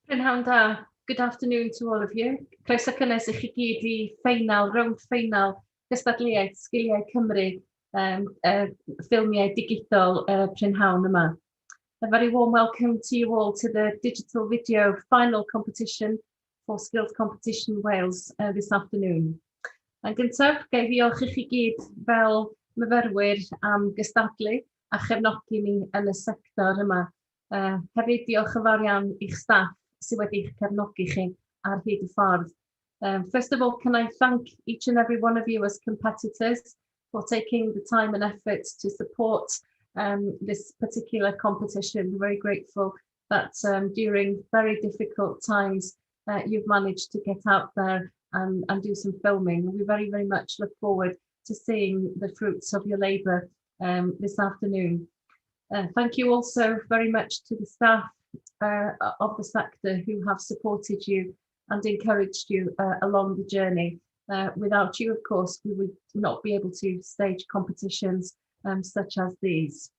Prynhawn da. Good afternoon to all of you. Croeso cynnes I chi gyd I round ffeinal Gystadleuaeth Sgiliau Cymru, ffilmiau digidol prynhawn yma. A very warm welcome to you all to the digital video final competition for Skills Competition Wales this afternoon. Yn gyntaf, gai ddiolch I chi gyd fel myfyrwyr am gystadlu a chefnogi ni yn y sector yma. Hefyd diolch yn fawr iawn i'ch staff sydd wedi'ch cefnogi chi ar hyd y ffordd. First of all, can I thank each and every one of you as competitors for taking the time and effort to support this particular competition. We're very grateful that during very difficult times, you've managed to get out there and do some filming. We very, very much look forward to seeing the fruits of your labour this afternoon. Thank you also very much to the staff of the sector who have supported you and encouraged you along the journey. Without you, of course, we would not be able to stage competitions such as these.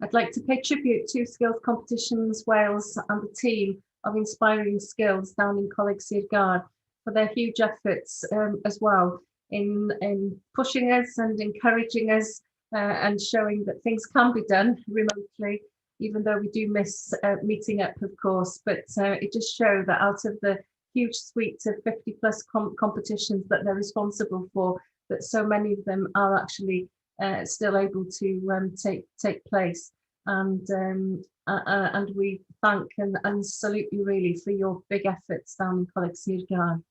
I'd like to pay tribute to Skills Competitions Wales and the team of Inspiring Skills down in Nghystadleuaeth for their huge efforts as well in pushing us and encouraging us and showing that things can be done remotely, even though we do miss meeting up, of course, but it just shows that out of the huge suite of 50 plus competitions that they're responsible for, that so many of them are actually still able to take place. And we thank and salute you really for your big efforts down in Nghystadleuaeth.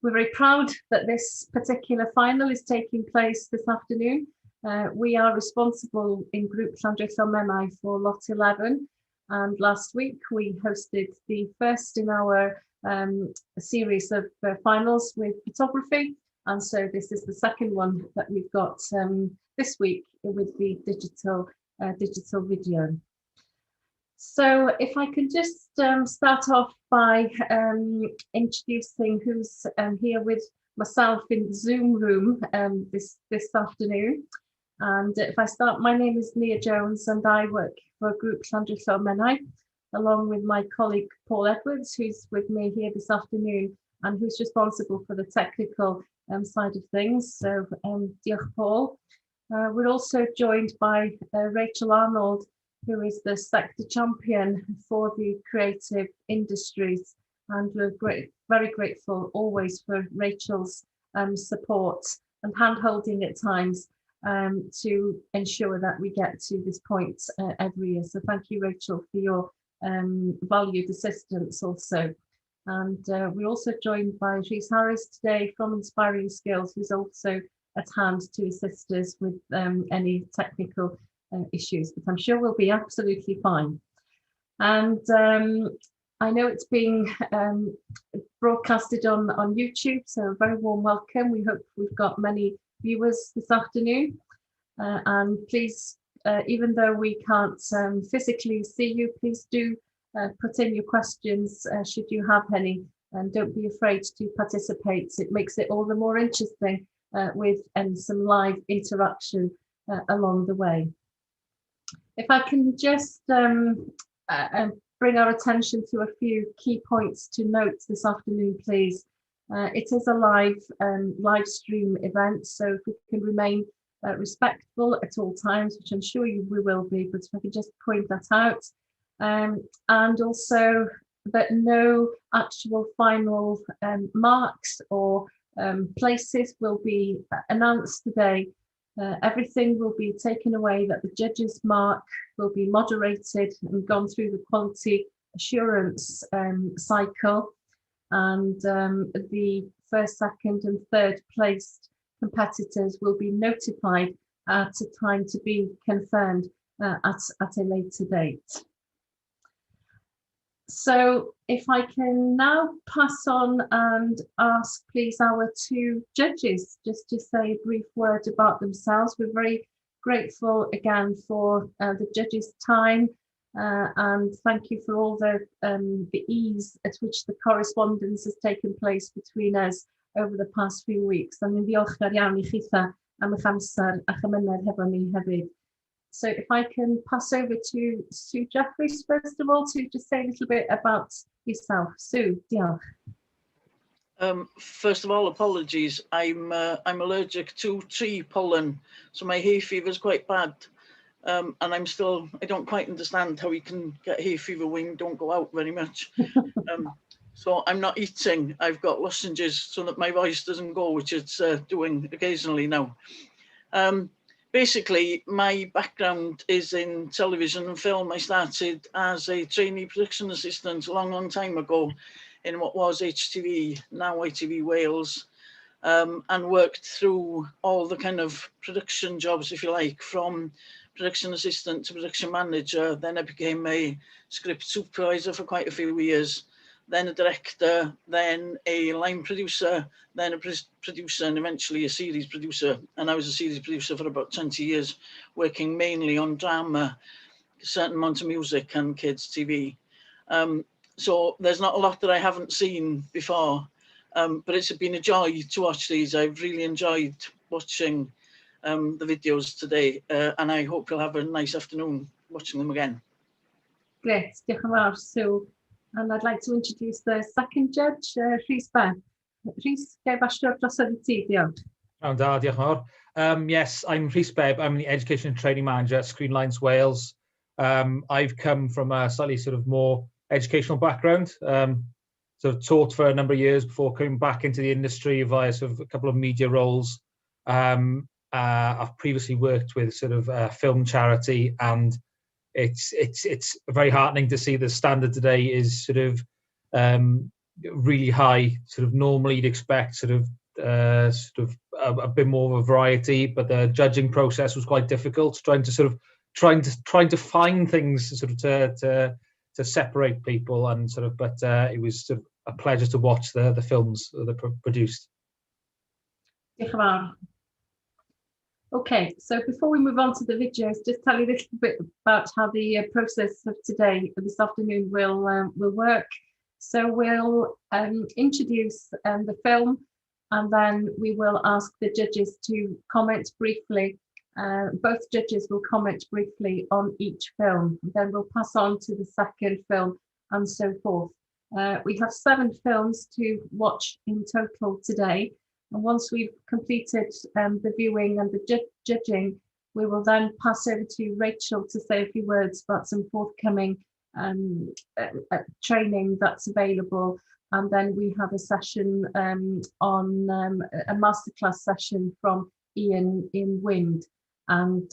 We're very proud that this particular final is taking place this afternoon. We are responsible in Group Llandraeth for Lot 11, and last week we hosted the first in our series of finals with photography, and so this is the second one that we've got this week with the digital video. So if I could just start off by introducing who's here with myself in the Zoom room this afternoon. And if I start, my name is Nia Jones and I work for Group Llandraeth along with my colleague Paul Edwards, who's with me here this afternoon and who's responsible for the technical side of things. So diolch Paul. We're also joined by Rachel Arnold, who is the sector champion for the creative industries, and we're very grateful always for Rachel's support and hand-holding at times to ensure that we get to this point every year. So thank you, Rachel, for your valued assistance also. And we're also joined by Rhys Harris today from Inspiring Skills, who's also at hand to assist us with any technical issues, but I'm sure we'll be absolutely fine. And I know it's being broadcasted on YouTube, so a very warm welcome. We hope we've got many viewers this afternoon, and please, even though we can't physically see you, please do put in your questions should you have any, and don't be afraid to participate. It makes it all the more interesting with some live interaction along the way. If I can just bring our attention to a few key points to note this afternoon, please. It is a live stream event, so if we can remain respectful at all times, which I'm sure we will be, but if I can just point that out. And also that no actual final marks or places will be announced today. Everything will be taken away, that the judges' mark will be moderated and gone through the quality assurance cycle, and the first, second and third placed competitors will be notified at a time to be confirmed at a later date. So if I can now pass on and ask please our two judges just to say a brief word about themselves. We're very grateful again for the judges' time and thank you for all the ease at which the correspondence has taken place between us over the past few weeks. And yn ddiolchgar iawn I chitha am eich amser a chymuned hefo ni hefyd. So if I can pass over to Sue Jeffries, first of all, to just say a little bit about yourself. Sue, diolch. First of all, apologies. I'm allergic to tree pollen, so my hay fever is quite bad. And I don't quite understand how you can get hay fever when you don't go out very much. So I'm not eating. I've got lozenges so that my voice doesn't go, which it's doing occasionally now. Basically, my background is in television and film. I started as a trainee production assistant a long, long time ago in what was HTV, now ITV Wales, and worked through all the kind of production jobs, if you like, from production assistant to production manager. Then I became a script supervisor for quite a few years, then a director, then a line producer, then a producer, and eventually a series producer. And I was a series producer for about 20 years, working mainly on drama, a certain amount of music and kids TV. So there's not a lot that I haven't seen before, but it's been a joy to watch these. I've really enjoyed watching the videos today, and I hope you'll have a nice afternoon watching them again. Great, diolch yn fawr, Sue. And I'd like to introduce the second judge, Rhys Beck. Rhys, gai basio drosodd I ti, diolch. Da, diolch yn fawr. Yes, I'm Rhys Beck. I'm the Education and Training Manager at Screenlines Wales. I've come from a slightly sort of more educational background. Sort of taught for a number of years before coming back into the industry via sort of a couple of media roles. I've previously worked with sort of film charity, and it's very heartening to see the standard today is sort of really high. Sort of normally you'd expect sort of a bit more of a variety, but the judging process was quite difficult. Trying to find things sort of to separate people and sort of, but it was sort of a pleasure to watch the films that are produced. Diolch yn fawr. Okay, so before we move on to the videos, just tell you a little bit about how the process of today, this afternoon, will work. So we'll introduce the film, and then we will ask the judges to comment briefly. Both judges will comment briefly on each film. Then we'll pass on to the second film and so forth. We have 7 films to watch in total today. And once we've completed the viewing and the judging, we will then pass over to Rachel to say a few words about some forthcoming training that's available. And then we have a session on a masterclass session from Ian in Wind. And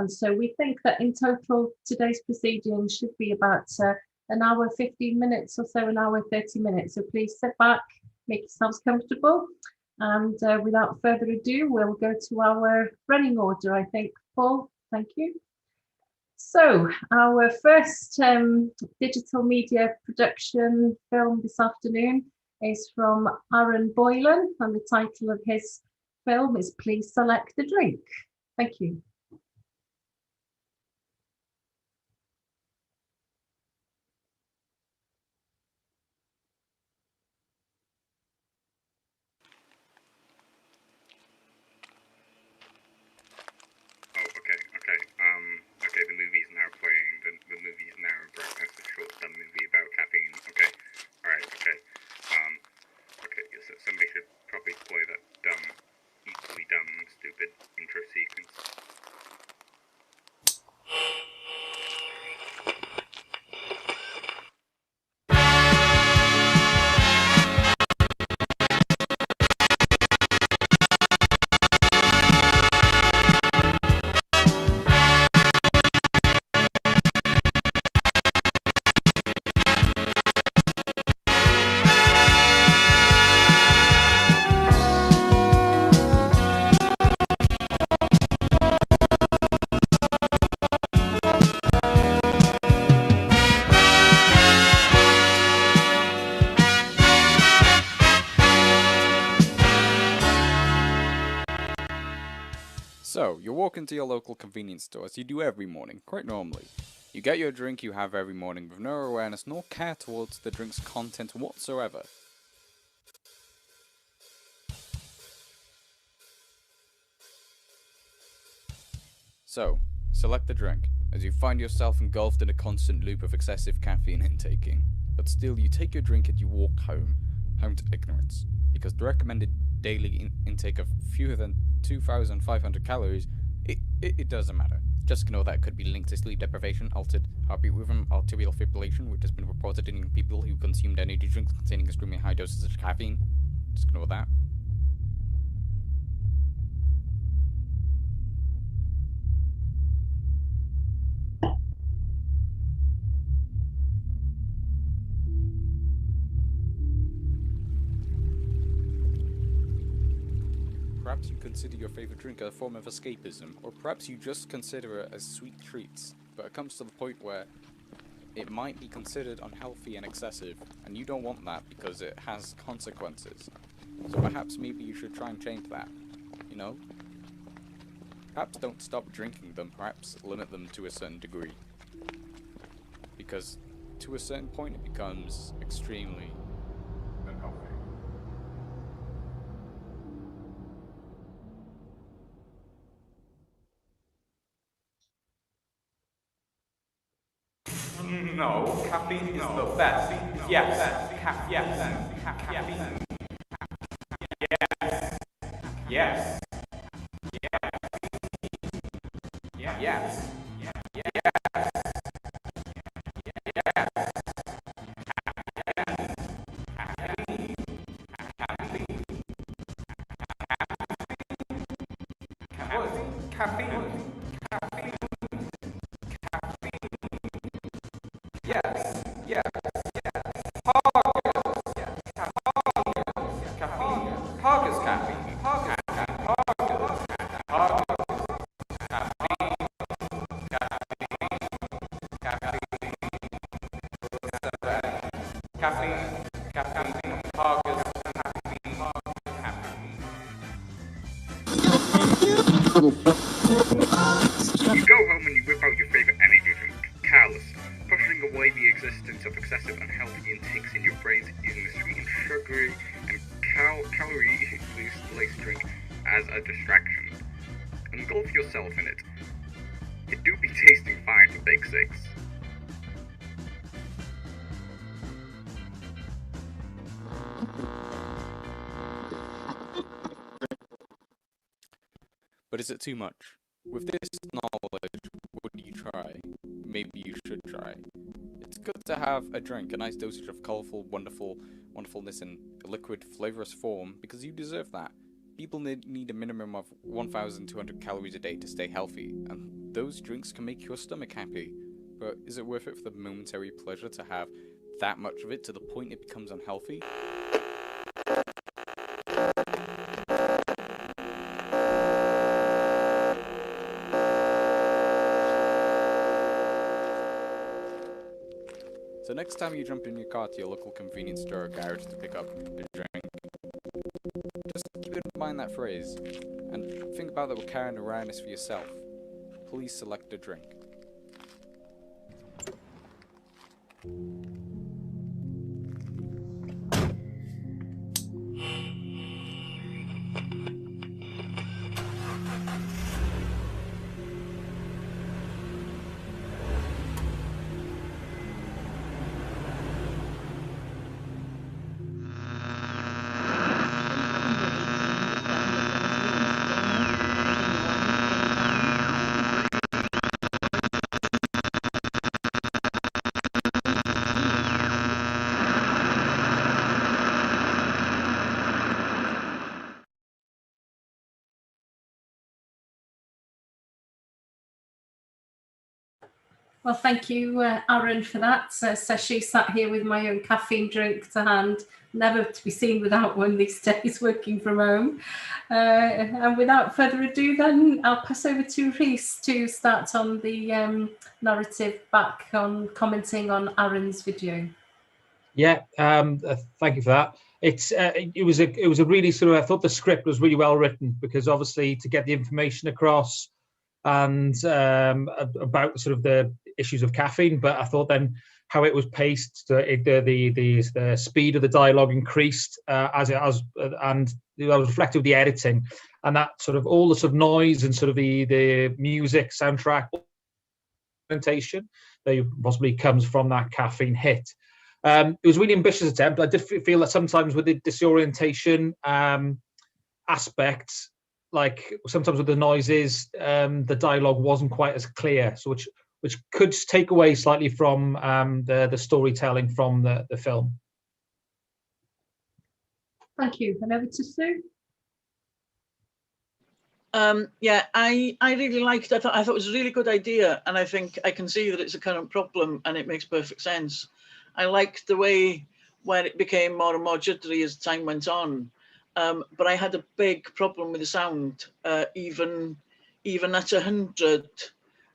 so we think that in total, today's proceedings should be about an hour, 15 minutes or so, an hour, 30 minutes. So please sit back, make yourselves comfortable. And without further ado, we'll go to our running order, I think. Paul, thank you. So our first digital media production film this afternoon is from Aaron Boylan, and the title of his film is Please Select a Drink. Thank you. Okay, the movie is now playing. The movie is now broadcast, a short dumb movie about caffeine. Okay, alright, okay. Okay, so somebody should probably play that dumb, equally dumb and stupid intro sequence. So, you walk into your local convenience store as you do every morning, quite normally. You get your drink you have every morning with no awareness nor care towards the drink's content whatsoever. So, Select the drink, as you find yourself engulfed in a constant loop of excessive caffeine intaking. But still, you take your drink and you walk home to ignorance, because the recommended daily intake of fewer than 2,500 calories, it doesn't matter. Just ignore that it could be linked to sleep deprivation, altered heartbeat rhythm, arterial fibrillation, which has been reported in people who consumed energy drinks containing extremely high doses of caffeine. Just ignore that. Perhaps you consider your favorite drink a form of escapism, or perhaps you just consider it as sweet treats, but it comes to the point where it might be considered unhealthy and excessive, and you don't want that because it has consequences. So perhaps maybe you should try and change that, you know? Perhaps don't stop drinking them, perhaps limit them to a certain degree. Because to a certain point it becomes extremely unhealthy. No, caffeine is the best. Yes, caffeine. Yes. Yes. You go home and you whip out your favourite energy drink, careless, pushing away the existence of excessive unhealthy intakes in your brains using the sweet and sugary and calorie-laced drink as a distraction. Engulf yourself in it. It do be tasting fine for Big Six. But is it too much? With this knowledge, would you try? Maybe you should try. It's good to have a drink, a nice dosage of colourful, wonderfulness in a liquid, flavourous form, because you deserve that. People need a minimum of 1,200 calories a day to stay healthy, and those drinks can make your stomach happy. But is it worth it for the momentary pleasure to have that much of it to the point it becomes unhealthy? So next time you jump in your car to your local convenience store or garage to pick up a drink, just keep in mind that phrase, and think about that with care and awareness for yourself. Please select a drink. Well, thank you, Aaron, for that. Sashi sat here with my own caffeine drink to hand, never to be seen without one these days, working from home. And without further ado, then I'll pass over to Rhys to start on the narrative back on commenting on Aaron's video. Yeah, thank you for that. It was a really sort of, I thought the script was really well written, because obviously to get the information across and about sort of the issues of caffeine, but I thought then how it was paced, the speed of the dialogue increased and that was reflected with the editing, and that sort of all the sort of noise and sort of the music soundtrack disorientation that possibly comes from that caffeine hit. It was a really ambitious attempt. I did feel that sometimes with the disorientation aspects, like sometimes with the noises, the dialogue wasn't quite as clear, so which could take away slightly from the storytelling from the film. Thank you. And over to Sue. Yeah, I really liked it. I thought it was a really good idea, and I think I can see that it's a current problem and it makes perfect sense. I liked the way where it became more and more jittery as time went on, but I had a big problem with the sound. Even at 100,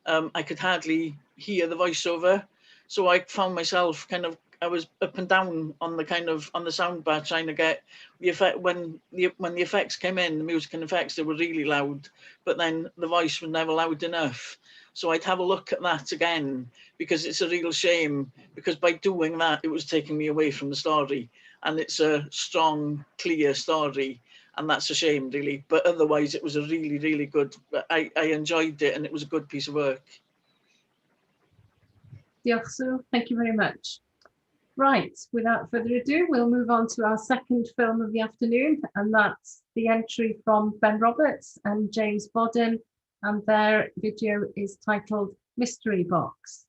I could hardly hear the voiceover, so I found myself I was up and down on the sound bar trying to get the effect. When the effects came in, the music and effects, they were really loud, but then the voice was never loud enough. So I'd have a look at that again, because it's a real shame, because by doing that, it was taking me away from the story, and it's a strong, clear story, and that's a shame, really. But otherwise, it was a really, really good, I enjoyed it, and it was a good piece of work. Diolch, Sue. Thank you very much. Right, without further ado, we'll move on to our second film of the afternoon, and that's the entry from Ben Roberts and James Bodden, and their video is titled Mystery Box.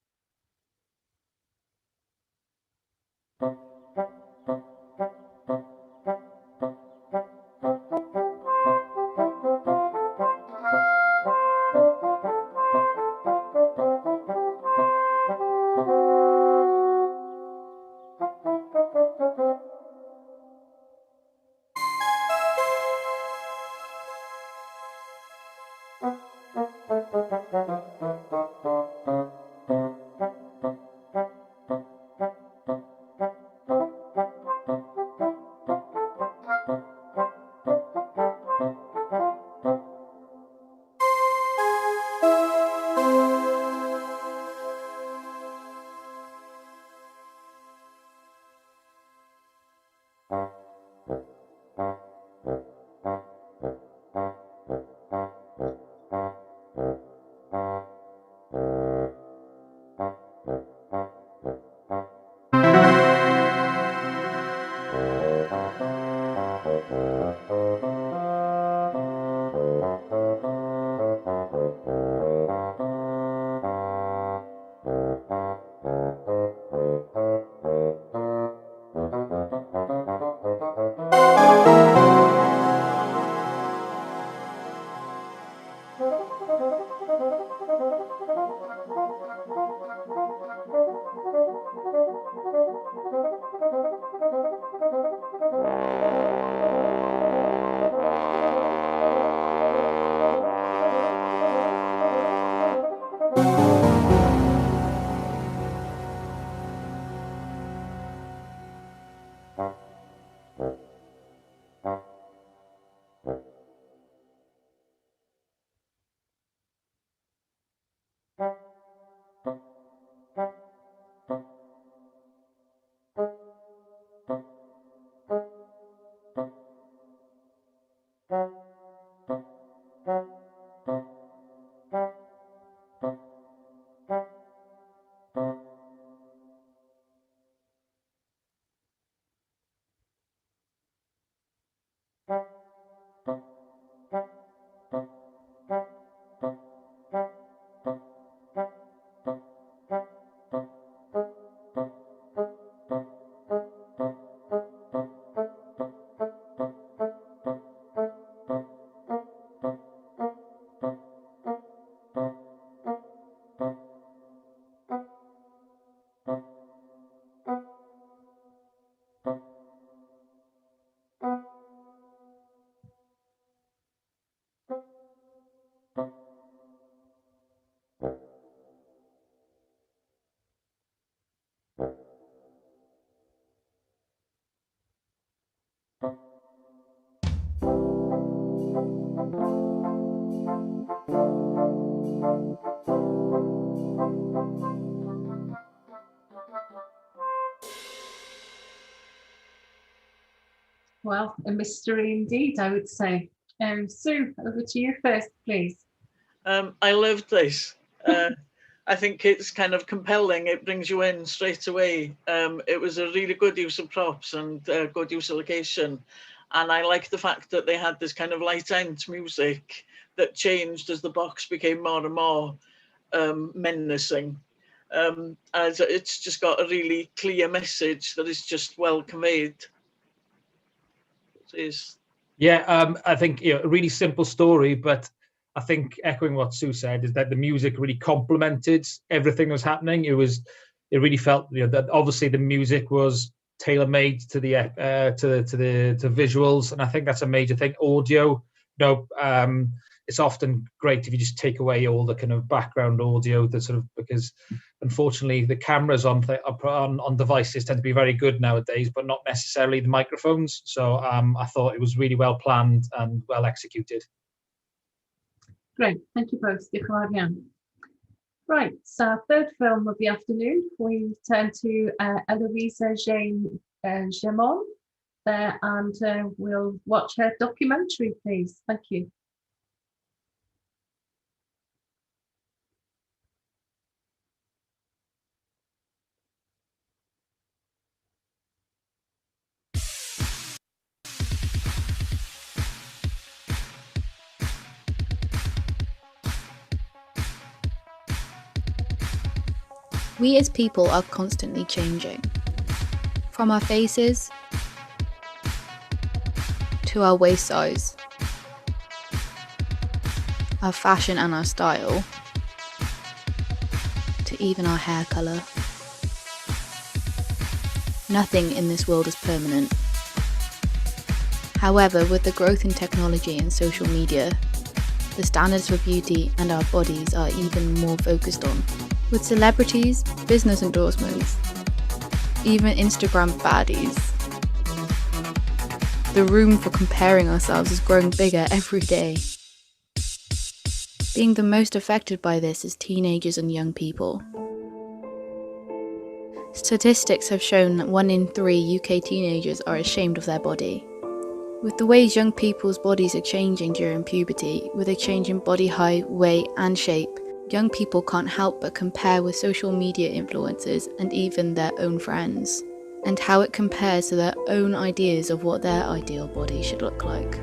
Well, a mystery indeed, I would say. Sue, over to you first, please. I loved this. I think it's kind of compelling. It brings you in straight away. It was a really good use of props and good use of location. And I like the fact that they had this kind of light end music that changed as the box became more and more menacing. As it's just got a really clear message that is just well conveyed. Yeah, I think a really simple story, but I think echoing what Sue said is that the music really complemented everything that was happening. It really felt that obviously the music was tailor-made to the to visuals, and I think that's a major thing. Audio, it's often great if you just take away all the kind of background audio that sort of, because unfortunately the cameras on devices tend to be very good nowadays, but not necessarily the microphones. So I thought it was really well planned and well executed. Great, thank you both. Diolch yn fawr iawn. Right, so our third film of the afternoon, we turn to Eloisa Jane Gemon there, and we'll watch her documentary, please. Thank you. We as people are constantly changing. From our faces, to our waist size, our fashion and our style, to even our hair colour. Nothing in this world is permanent. However, with the growth in technology and social media, the standards for beauty and our bodies are even more focused on. With celebrities, business endorsements, even Instagram baddies. The room for comparing ourselves is growing bigger every day. Being the most affected by this is teenagers and young people. Statistics have shown that 1 in 3 UK teenagers are ashamed of their body. With the ways young people's bodies are changing during puberty, with a change in body height, weight and shape, young people can't help but compare with social media influencers and even their own friends, and how it compares to their own ideas of what their ideal body should look like.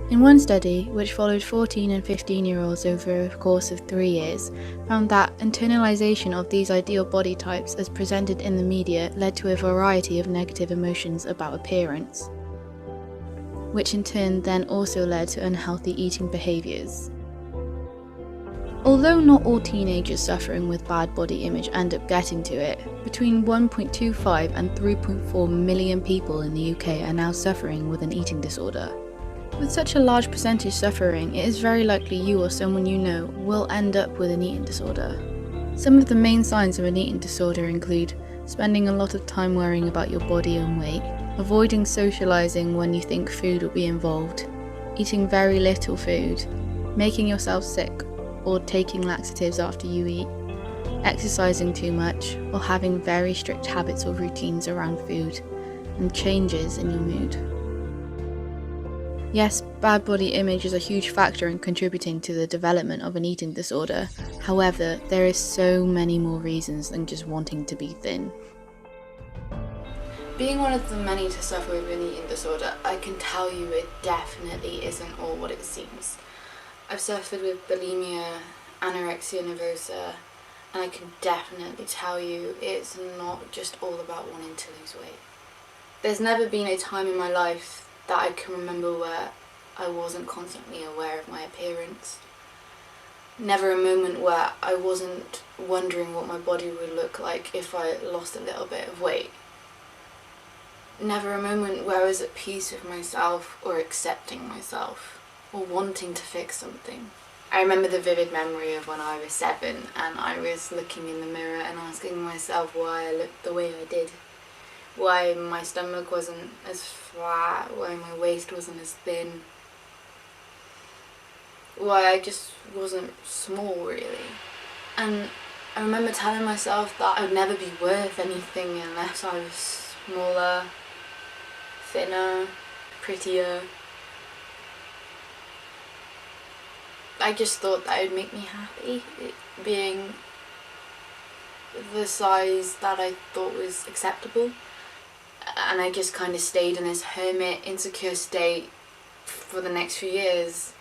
In one study, which followed 14 and 15-year-olds over a course of 3 years, found that internalization of these ideal body types as presented in the media led to a variety of negative emotions about appearance, which in turn then also led to unhealthy eating behaviours. Although not all teenagers suffering with bad body image end up getting to it, between 1.25 and 3.4 million people in the UK are now suffering with an eating disorder. With such a large percentage suffering, it is very likely you or someone you know will end up with an eating disorder. Some of the main signs of an eating disorder include spending a lot of time worrying about your body and weight, avoiding socialising when you think food will be involved, eating very little food, making yourself sick, or taking laxatives after you eat, exercising too much, or having very strict habits or routines around food, and changes in your mood. Yes, bad body image is a huge factor in contributing to the development of an eating disorder. However, there is so many more reasons than just wanting to be thin. Being one of the many to suffer with an eating disorder, I can tell you it definitely isn't all what it seems. I've suffered with bulimia, anorexia nervosa, and I can definitely tell you it's not just all about wanting to lose weight. There's never been a time in my life that I can remember where I wasn't constantly aware of my appearance. Never a moment where I wasn't wondering what my body would look like if I lost a little bit of weight. Never a moment where I was at peace with myself or accepting myself, or wanting to fix something. I remember the vivid memory of when I was 7 and I was looking in the mirror and asking myself why I looked the way I did. Why my stomach wasn't as flat, why my waist wasn't as thin. Why I just wasn't small really. And I remember telling myself that I'd never be worth anything unless I was smaller, thinner, prettier. I just thought that would make me happy, being the size that I thought was acceptable, and I just kind of stayed in this hermit, insecure state for the next few years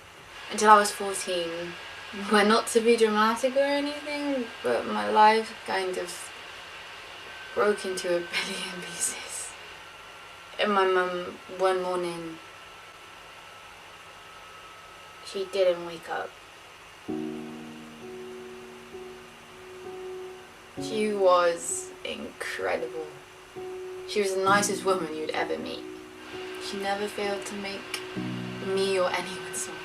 until I was 14. Well, not to be dramatic or anything, but my life kind of broke into a billion pieces. And my mum, one morning, she didn't wake up. She was incredible. She was the nicest woman you'd ever meet. She never failed to make me or anyone smile.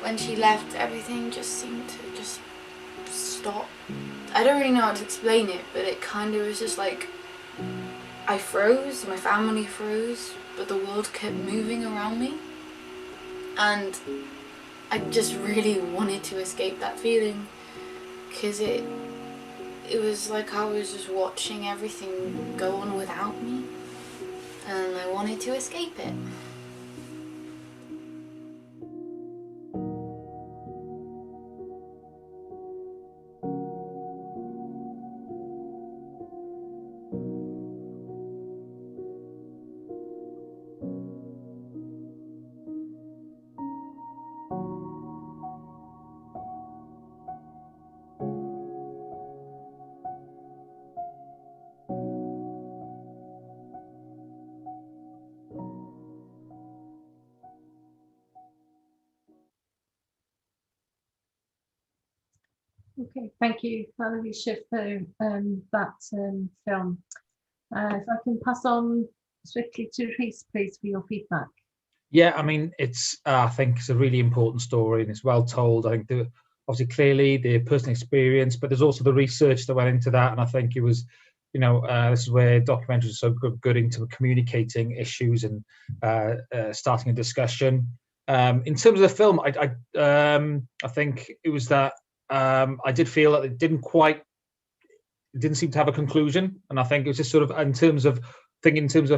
When she left, everything just seemed to just stop. I don't really know how to explain it, but it kind of was just like I froze, my family froze, but the world kept moving around me. And I just really wanted to escape that feeling, because it was like I was just watching everything go on without me, and I wanted to escape it. Okay, thank you, Alicia, for that film. If I can pass on swiftly to Rhys, please, for your feedback. Yeah, I mean, it's I think it's a really important story and it's well told. I think obviously clearly the personal experience, but there's also the research that went into that, and I think it was, this is where documentaries are so good into communicating issues and starting a discussion. In terms of the film, I think it was that I did feel that it didn't seem to have a conclusion, and I think it was just sort of in terms of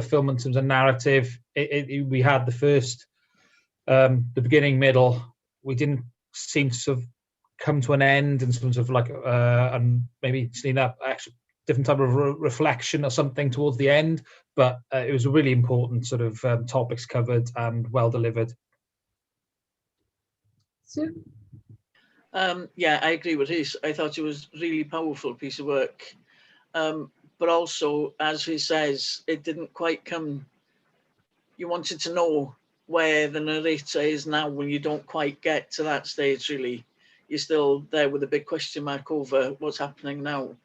film, in terms of narrative, we had the first, the beginning, middle. We didn't seem to sort of come to an end in terms of like, and maybe seeing that actually different type of reflection or something towards the end. But it was a really important sort of topics covered and well delivered. Sue? Yeah, I agree with his. I thought it was a really powerful piece of work. But also, as he says, it didn't quite come. You wanted to know where the narrator is now when you don't quite get to that stage, really. You're still there with a big question mark over what's happening now.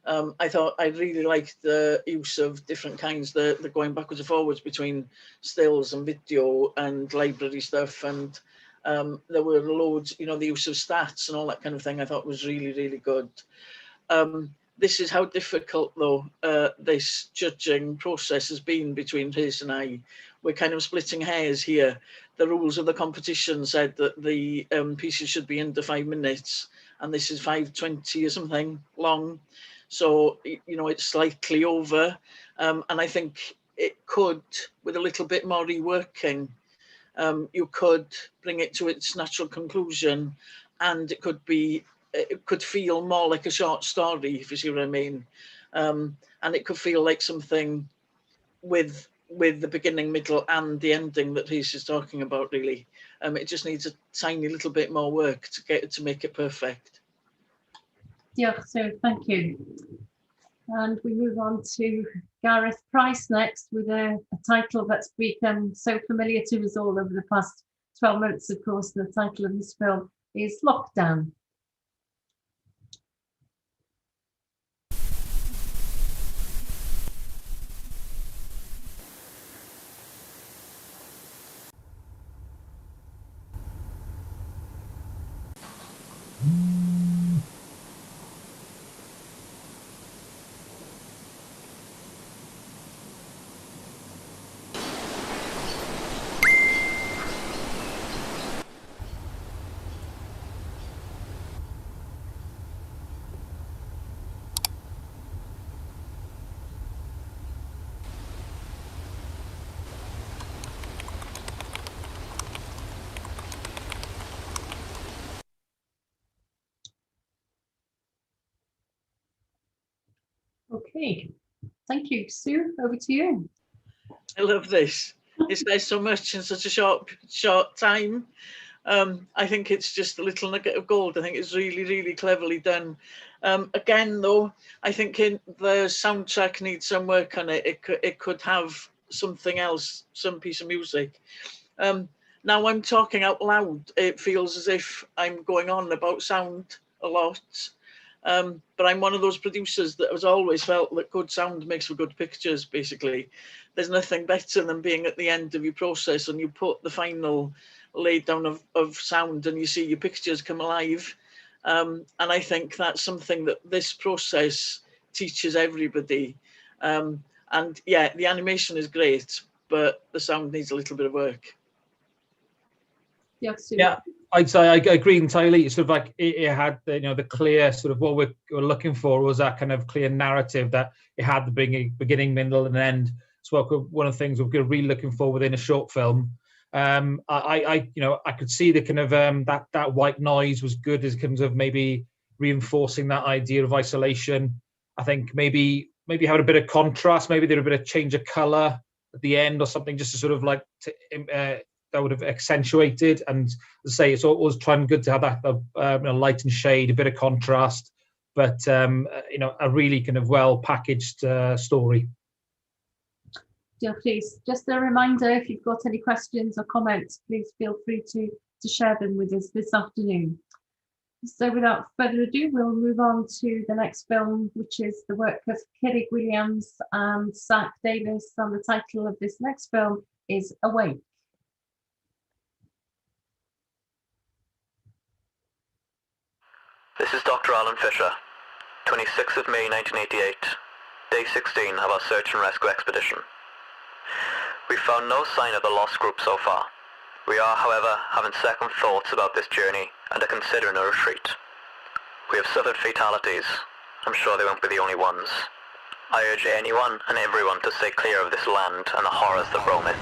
I thought I really liked the use of different kinds, the going backwards and forwards between stills and video and library stuff. And there were loads, the use of stats and all that kind of thing I thought was really, really good. This is how difficult, though, this judging process has been between Rhys and I. We're kind of splitting hairs here. The rules of the competition said that the pieces should be under 5 minutes, and this is 5:20 or something long. So, it's slightly over. And I think it could, with a little bit more reworking, you could bring it to its natural conclusion, and it could feel more like a short story, if you see what I mean. And it could feel like something with the beginning, middle, and the ending that Rhys is talking about, really. It just needs a tiny little bit more work to make it perfect. Yeah, so thank you. And we move on to Gareth Price next with a title that's become so familiar to us all over the past 12 months, of course. The title of this film is Lockdown. Okay, thank you. Sue, over to you. I love this. It says so much in such a short time. I think it's just a little nugget of gold. I think it's really, really cleverly done. Again, though, I think the soundtrack needs some work on it. It could have something else, some piece of music. Now I'm talking out loud. It feels as if I'm going on about sound a lot. But I'm one of those producers that has always felt that good sound makes for good pictures, basically. There's nothing better than being at the end of your process and you put the final lay down of sound and you see your pictures come alive. And I think that's something that this process teaches everybody. And yeah, the animation is great, but the sound needs a little bit of work. Yeah, Sue. Yeah, I'd say I agree entirely. Sort of like it had the, the clear sort of what we're looking for was that kind of clear narrative that it had the beginning, middle, and end. So one of the things we're really looking for within a short film. I could see the kind of that white noise was good in terms of maybe reinforcing that idea of isolation. I think maybe having a bit of contrast, maybe there a bit of change of color at the end or something, just to sort of like that would have accentuated. And as I say, it's always trying good to have that light and shade, a bit of contrast, but a really kind of well packaged story. Yeah, please. Just a reminder, if you've got any questions or comments, please feel free to share them with us this afternoon. So without further ado, we'll move on to the next film, which is the work of Cerrig Williams and Zach Davis, and the title of this next film is Awake. This is Dr. Alan Fisher, 26th of May 1988, day 16 of our search and rescue expedition. We've found no sign of the lost group so far. We are, however, having second thoughts about this journey and are considering a retreat. We have suffered fatalities. I'm sure they won't be the only ones. I urge anyone and everyone to stay clear of this land and the horrors that roam it.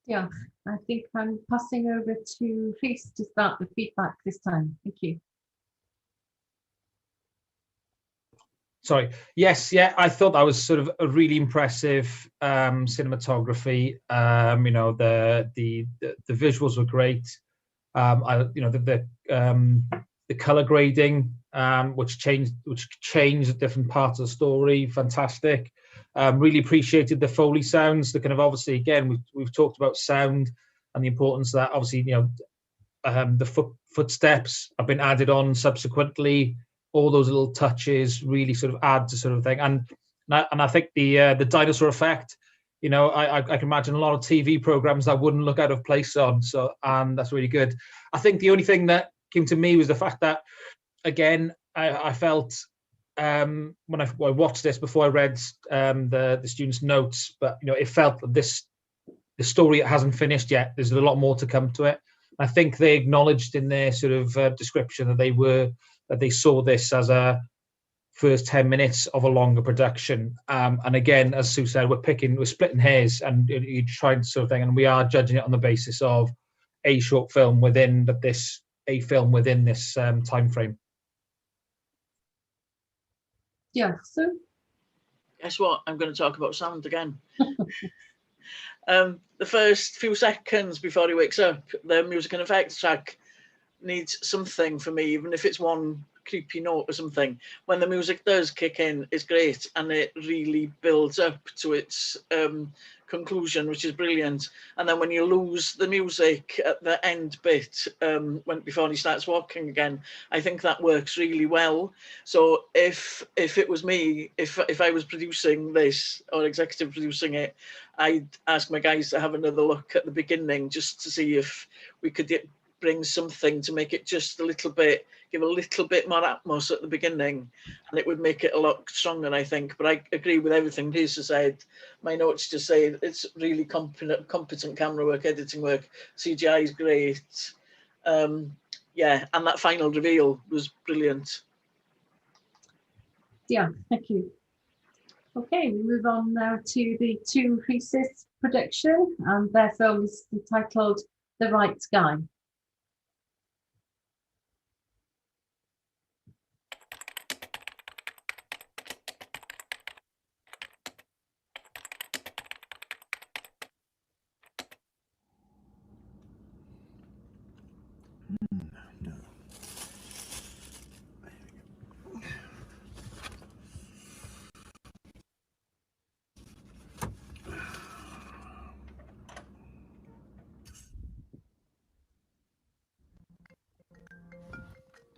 Yeah, I think I'm passing over to Rhys to start the feedback this time. Thank you. Sorry. Yes, yeah, I thought that was sort of a really impressive cinematography. You know, the visuals were great. You know, the color grading, which changed different parts of the story. Fantastic. Really appreciated the Foley sounds. The kind of, obviously, again, we've talked about sound and the importance of that. Obviously, you know, the footsteps have been added on subsequently. All those little touches really sort of add to sort of thing. And I think the dinosaur effect, you know, I can imagine a lot of TV programs that wouldn't look out of place on. So, and that's really good. I think the only thing that came to me was the fact that, again, I felt when I watched this before I read the students' notes, but you know, it felt that the story hasn't finished yet. There's a lot more to come to it. I think they acknowledged in their sort of description that they saw this as a first 10 minutes of a longer production. And again, as Sue said, we're splitting hairs and you're trying to sort of thing, and we are judging it on the basis of a short film within this time frame. Yeah, so Guess what? I'm going to talk about sound again. The first few seconds before he wakes up, the music and effects track needs something for me, even if it's one creepy note or something. When the music does kick in, it's great, and it really builds up to its conclusion, which is brilliant. And then when you lose the music at the end bit, before he starts walking again, I think that works really well. So if it was me, if I was producing this or executive producing it, I'd ask my guys to have another look at the beginning just to see if we could bring something to make it just a little bit, give a little bit more atmosphere at the beginning, and it would make it a lot stronger, I think. But I agree with everything Lisa said. My notes just say it's really competent camera work, editing work, CGI is great. Yeah, and that final reveal was brilliant. yeah, thank you. Okay, we move on now to the two pieces production, and their film is entitled The Right Guy.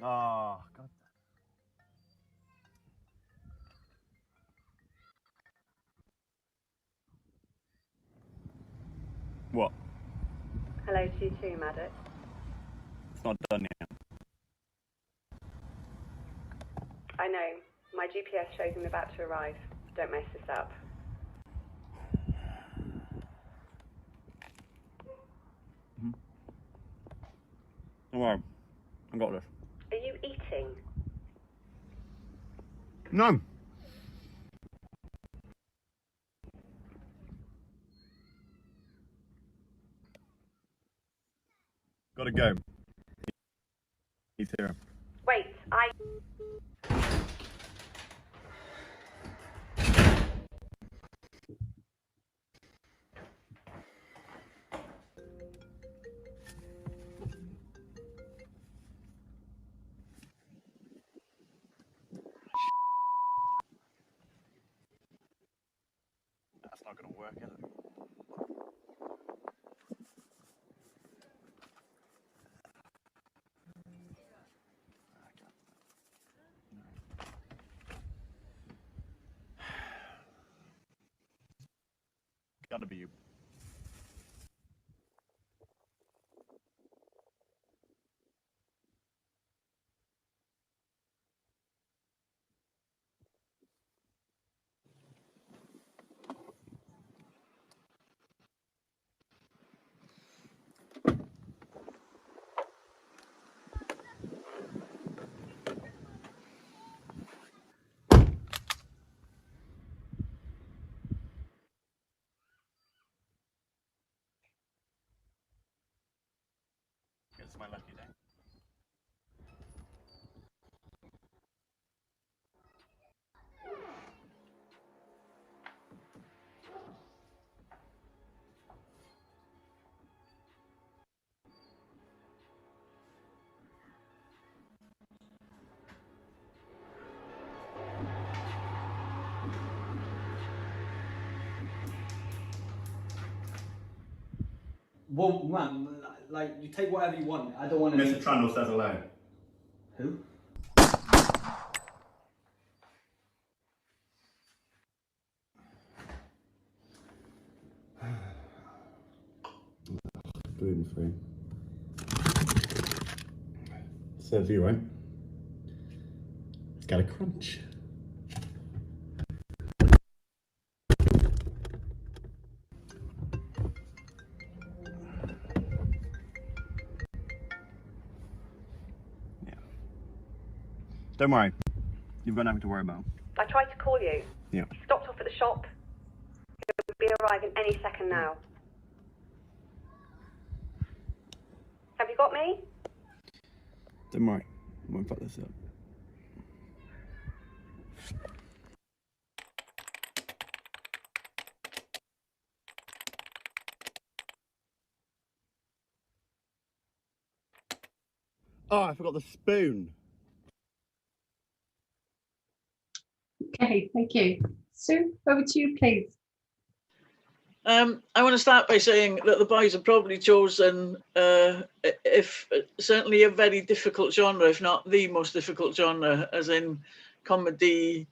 Oh, God. What? Hello to you too, Maddox. It's not done yet. I know. My GPS shows him about to arrive. Don't mess this up. Don't worry. I got this. Are you eating? No. Gotta go. He's here. Wait, That's not gonna work, is it? Gotta be you. It's my lucky day. Well, man, like, you take whatever you want. I don't want to... Mr. Trundle says hello. Who? Gluten-free. Serves you, right? It's got a crunch. Yeah. Don't worry. You've got nothing to worry about. I tried to call you. Yeah. You stopped off at the shop. You'll be arriving any second now. Have you got me? Don't worry. I won't fuck this up. Oh, I forgot the spoon. Okay, thank you. Sue, over to you, please. I want to start by saying that the boys have probably chosen, certainly a very difficult genre, if not the most difficult genre, as in comedy,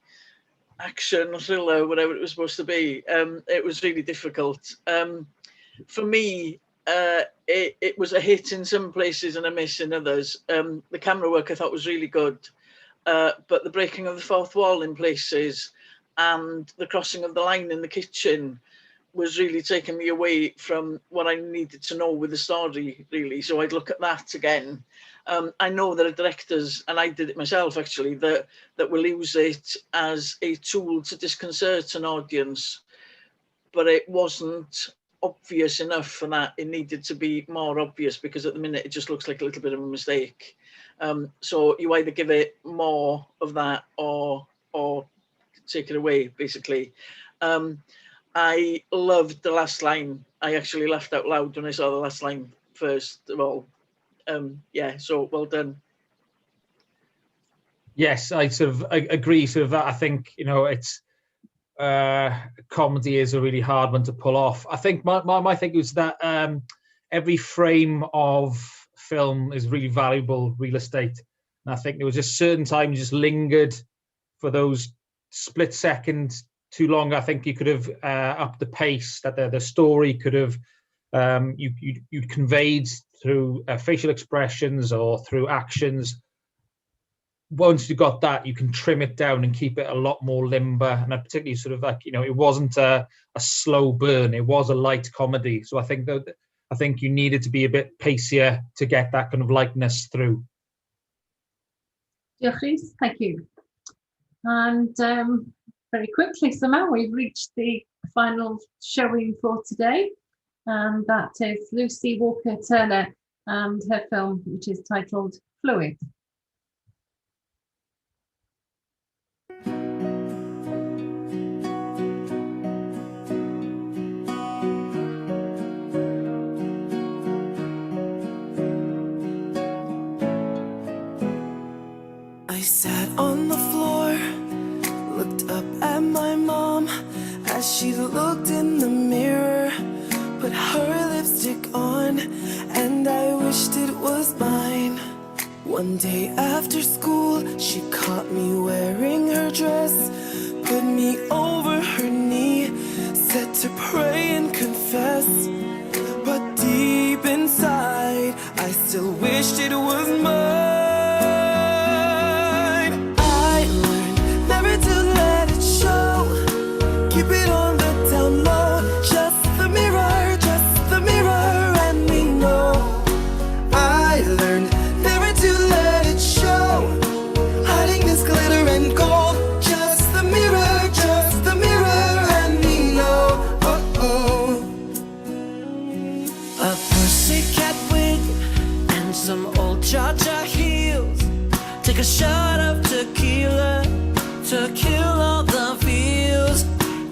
action, thriller, whatever it was supposed to be. It was really difficult. For me, it was a hit in some places and a miss in others. The camera work I thought was really good, but the breaking of the fourth wall in places and the crossing of the line in the kitchen was really taking me away from what I needed to know with the story, really. So I'd look at that again. I know there are directors, and I did it myself actually, that will use it as a tool to disconcert an audience, but it wasn't obvious enough for that. It needed to be more obvious, because at the minute it just looks like a little bit of a mistake. So you either give it more of that or take it away, basically. I loved the last line. I actually laughed out loud when I saw the last line first of all. Yeah, so well done. Yes, I agree. I think, you know, it's comedy is a really hard one to pull off. I think my thing is that every frame of film is really valuable real estate. And I think there was just certain times just lingered for those split seconds too long. I think you could have upped the pace, that the story could have you'd conveyed through facial expressions or through actions. Once you got that, you can trim it down and keep it a lot more limber. And I particularly sort of like, you know, it wasn't a slow burn, it was a light comedy. So I think you needed to be a bit pacier to get that kind of lightness through. Please, thank you. And very quickly, somehow we've reached the final showing for today, and that is Lucy Walker-Turner and her film, which is titled Fluid. I sat on the floor, looked up at my mom as she looked in the mirror, put her lipstick on, and I wished it was mine. One day after school, she caught me wearing her dress, put me over her knee, said to pray and confess.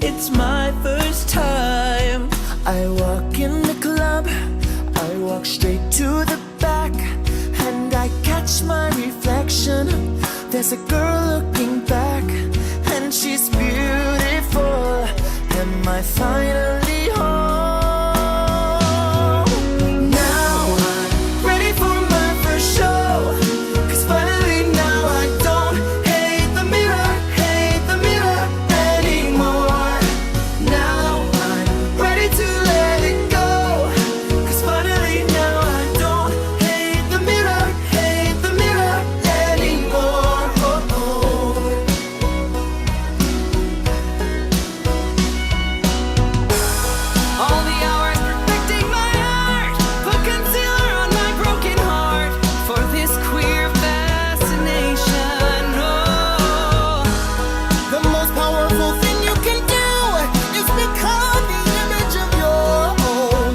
It's my first time. I walk in the club, I walk straight to the back, and I catch my reflection. There's a girl looking back, and she's beautiful. Am I finally home? Now I'm ready for my first show, 'cause finally now I don't hate the mirror anymore. Now I'm ready to let it go, 'cause finally now I don't hate the mirror anymore. Oh, oh. All the hours perfecting my art, put concealer on my broken heart for this queer fascination. Oh, the most powerful thing you can do is become the image of your own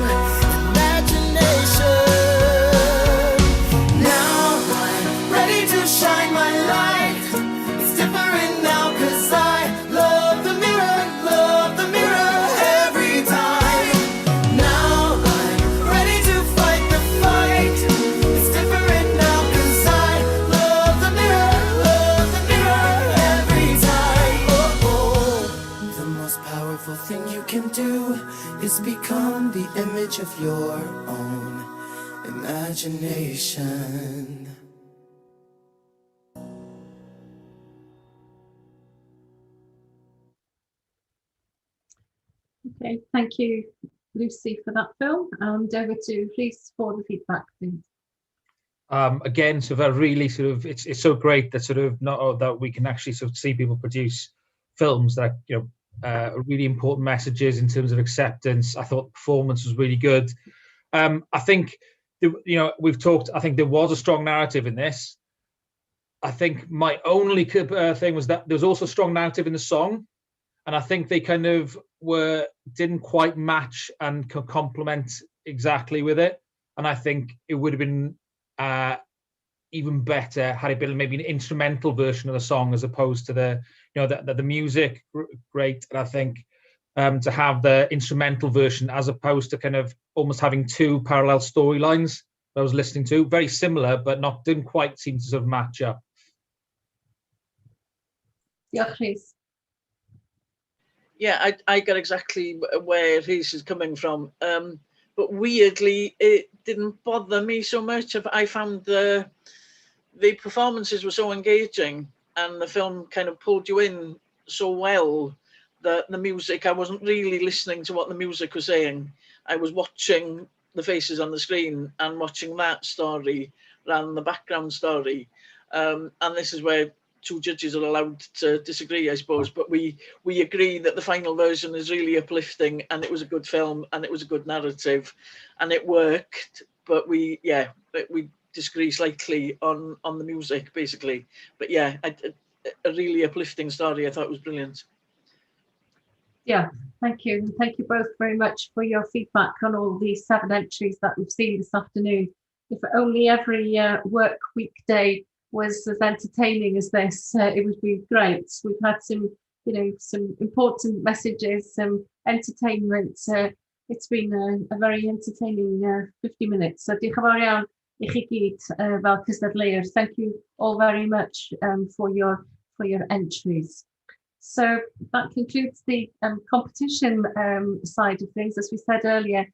imagination. Now I'm ready to shine my light. It's different now 'cause I love the mirror every time. Now I'm ready to fight the fight. It's different now 'cause I love the mirror every time. Oh, oh. The most powerful thing you can do is become the image of your own imagination. Okay, thank you, Lucy, for that film, and over to Rhys for the feedback, please. Again, sort of a really sort of it's so great that sort of not that we can actually sort of see people produce films that are really important messages in terms of acceptance. I thought the performance was really good. I think we've talked. I think there was a strong narrative in this. I think my only thing was that there was also a strong narrative in the song, and I think they kind of didn't quite match and complement exactly with it. And I think it would have been even better had it been maybe an instrumental version of the song as opposed to the music. Great, and I think to have the instrumental version as opposed to kind of almost having two parallel storylines I was listening to, very similar but didn't quite seem to sort of match up. Yeah, Rhys. Yeah, I get exactly where Rhys is coming from. But weirdly, it didn't bother me so much. I found the performances were so engaging, and the film kind of pulled you in so well that the music, I wasn't really listening to what the music was saying. I was watching the faces on the screen and watching that story rather than the background story. And this is where two judges are allowed to disagree, I suppose, but we agree that the final version is really uplifting, and it was a good film, and it was a good narrative, and it worked. But we disagree slightly on the music, basically. But yeah, a really uplifting story. I thought it was brilliant. Yeah, thank you. And thank you both very much for your feedback on all these 7 entries that we've seen this afternoon. If only every work weekday was as entertaining as this, it would be great. We've had some important messages, some entertainment. It's been a very entertaining 50 minutes. So diolch yn fawr iawn I chi gyd fel cystadleuwyr. Thank you all very much for your entries. So that concludes the competition side of things. As we said earlier,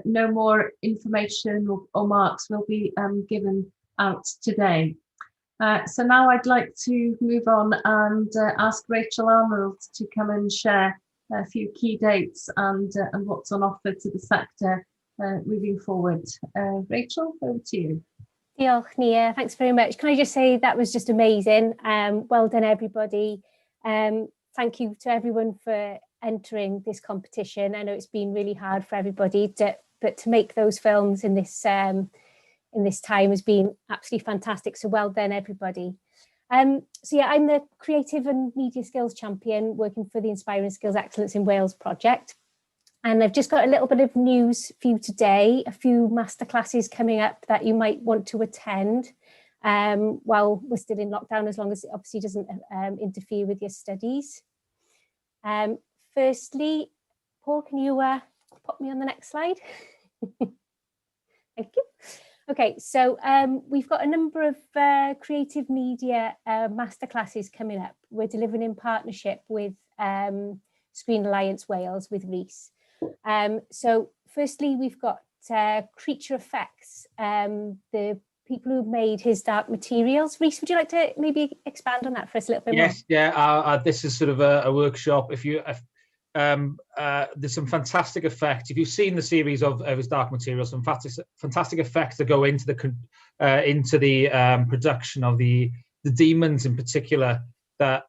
no more information or marks will be given out today. So now I'd like to move on and ask Rachel Arnold to come and share a few key dates and what's on offer to the sector moving forward. Rachel, over to you. Diolch, Nia. Thanks very much. Can I just say that was just amazing. Well done, everybody. Thank you to everyone for entering this competition. I know it's been really hard for everybody, but to make those films in this time has been absolutely fantastic. So well done, everybody. So yeah, I'm the Creative and Media Skills Champion working for the Inspiring Skills Excellence in Wales project. And I've just got a little bit of news for you today, a few masterclasses coming up that you might want to attend while we're still in lockdown, as long as it obviously doesn't interfere with your studies. firstly, Paul, can you pop me on the next slide? Thank you. Okay, so we've got a number of creative media masterclasses coming up. We're delivering in partnership with Screen Alliance Wales with Rhys. So firstly, we've got Creature Effects, the people who made his Dark Materials. Rhys, would you like to maybe expand on that for us a little bit more? Yes, yeah, this is sort of a workshop. There's some fantastic effects. If you've seen the series of his Dark Materials, some fantastic effects that go into the production of the demons in particular that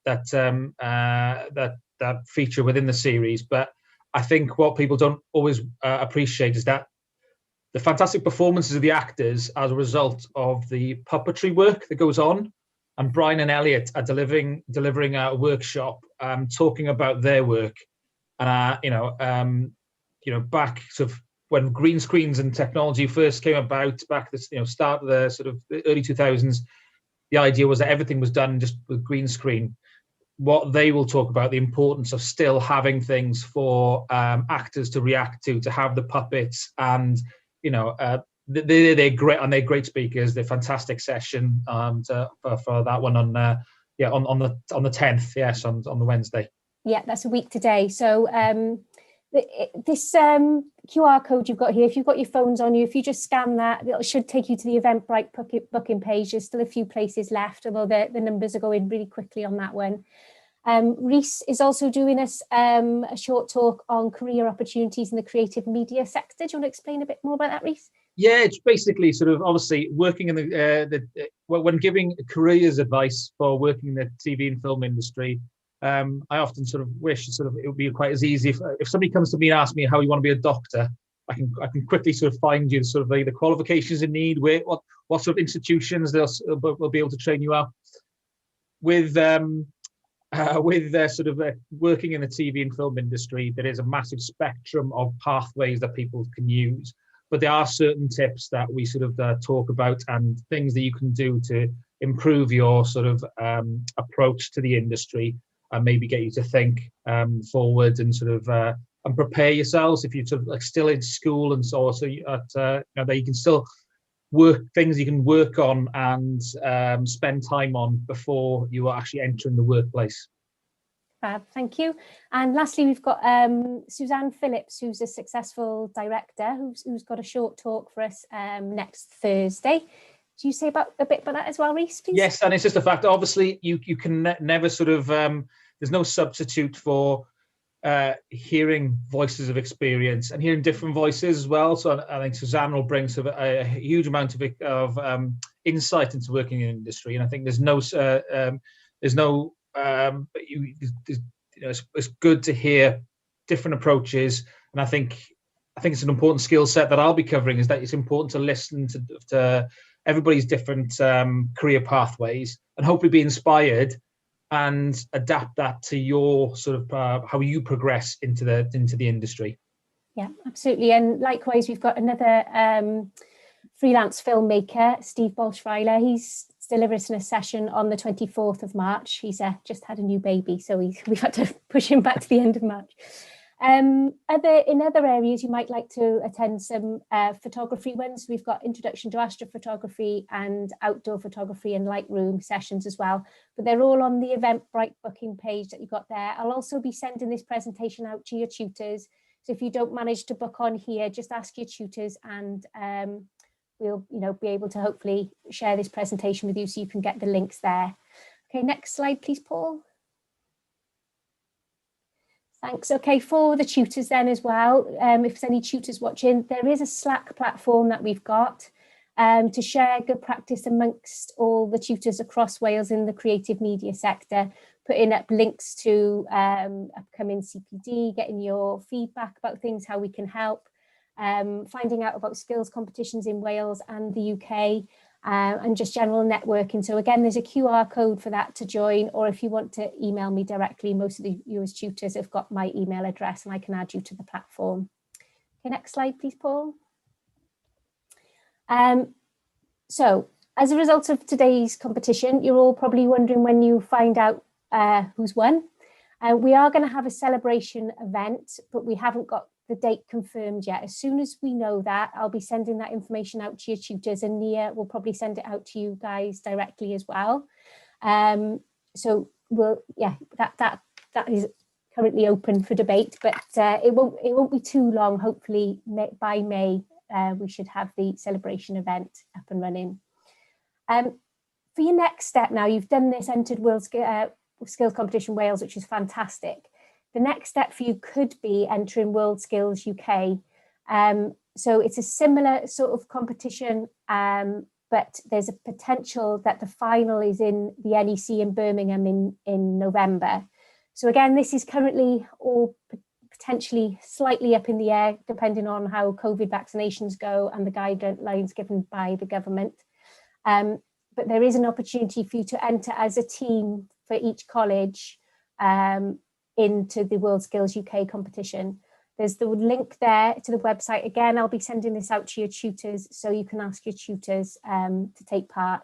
feature within the series. But I think what people don't always appreciate is that the fantastic performances of the actors as a result of the puppetry work that goes on. And Brian and Elliot are delivering a workshop talking about their work. And back sort of when green screens and technology first came about, back at the start of the sort of early 2000s, the idea was that everything was done just with green screen. What they will talk about, the importance of still having things for actors to react to have the puppets, and they're great, and they're great speakers. They're fantastic session for that one on the 10th, yes, on the Wednesday. Yeah, that's a week today. So this QR code you've got here, if you've got your phones on you, if you just scan that, it should take you to the Eventbrite booking page. There's still a few places left, although the numbers are going really quickly on that one. Rhys is also doing us a short talk on career opportunities in the creative media sector. Do you want to explain a bit more about that, Rhys? Yeah, it's basically sort of obviously working in when giving careers advice for working in the TV and film industry. I often sort of wish it would be quite as easy if somebody comes to me and asks me how you want to be a doctor, I can quickly sort of find you sort of the qualifications you need, what sort of institutions will be able to train you up with sort of working in the TV and film industry. There is a massive spectrum of pathways that people can use, but there are certain tips that we sort of talk about and things that you can do to improve your sort of approach to the industry and maybe get you to think forward and sort of and prepare yourselves if you're sort of still in school and so that you can still work things you can work on and spend time on before you are actually entering the workplace. Fab, thank you. And lastly, we've got Suzanne Phillips, who's a successful director, who's got a short talk for us next Thursday. Do you say a bit about that as well, Rhys, please? Yes, and it's just the fact, obviously, you can never sort of, there's no substitute for hearing voices of experience and hearing different voices as well. So I think Suzanne will bring sort of a huge amount of insight into working in the industry. And I think it's good to hear different approaches. And I think it's an important skill set that I'll be covering, is that it's important to listen to everybody's different career pathways and hopefully be inspired and adapt that to your sort of how you progress into the industry. Yeah, absolutely. And likewise, we've got another freelance filmmaker, Steve Bolschweiler. He's delivering a session on the 24th of March. He's just had a new baby, so we've had to push him back to the end of March. In other areas, you might like to attend some photography ones. We've got Introduction to Astrophotography and Outdoor Photography and Lightroom sessions as well, but they're all on the Eventbrite booking page that you got there. I'll also be sending this presentation out to your tutors, so if you don't manage to book on here, just ask your tutors and we'll be able to hopefully share this presentation with you so you can get the links there. Okay, next slide please, Paul. Thanks. Okay, for the tutors then as well, if there's any tutors watching, there is a Slack platform that we've got to share good practice amongst all the tutors across Wales in the creative media sector, putting up links to upcoming CPD, getting your feedback about things, how we can help, finding out about skills competitions in Wales and the UK, and just general networking. So again, there's a QR code for that to join, or if you want to email me directly, most of you as tutors have got my email address and I can add you to the platform. Okay, next slide please, Paul. So as a result of today's competition, you're all probably wondering when you find out who's won. We are going to have a celebration event, but we haven't got the date confirmed yet. As soon as we know that, I'll be sending that information out to your tutors, and Nia will probably send it out to you guys directly as well. So we'll, yeah, that is currently open for debate, but it won't be too long. Hopefully by May we should have the celebration event up and running. For your next step now, you've done this entered World Skills Competition Wales, which is fantastic. The next step for you could be entering World Skills UK. So it's a similar sort of competition, but there's a potential that the final is in the NEC in Birmingham in November. So again, this is currently all potentially slightly up in the air, depending on how COVID vaccinations go and the guidelines given by the government. But there is an opportunity for you to enter as a team for each college into the World Skills UK competition. There's the link there to the website. Again, I'll be sending this out to your tutors, so you can ask your tutors to take part.